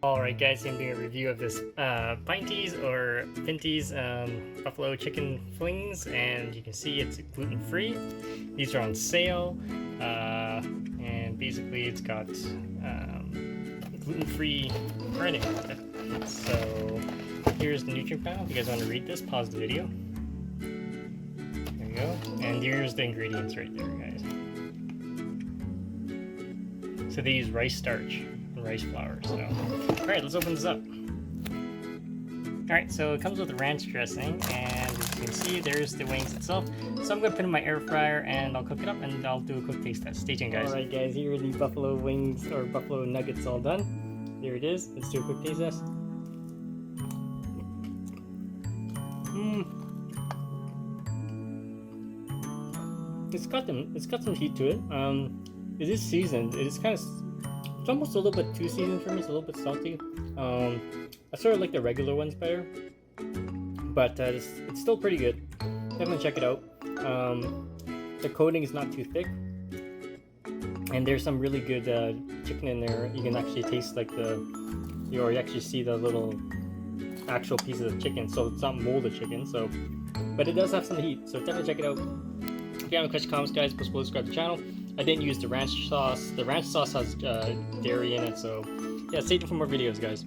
Alright guys, I'm doing a review of this Pinty's or Pinty's buffalo chicken flings, and you can see it's gluten-free. These are on sale, and basically it's got gluten-free breading with it. So here's the nutrient panel. If you guys want to read this, pause the video. There you go. And here's the ingredients right there, guys. So they use rice starch and rice flour. So, alright, let's open this up. Alright, so it comes with a ranch dressing, and as you can see, there's the wings itself. So I'm going to put it in my air fryer, and I'll cook it up, and I'll do a quick taste test. Stay tuned, guys. Alright guys, here are the buffalo wings, or buffalo nuggets all done. There it is. Let's do a quick taste test. It's got some heat to it. It is seasoned. It's almost a little bit too seasoned for me. It's a little bit salty. I sort of like the regular ones better, but it's still pretty good. Definitely check it out. The coating is not too thick, and there's some really good chicken in there. You can actually taste like you actually see the little actual pieces of chicken. So it's not molded chicken. So, but it does have some heat. So definitely check it out. If you have any questions, comments, guys, please subscribe to the channel. I didn't use the ranch sauce. The ranch sauce has dairy in it, so yeah, stay tuned for more videos, guys.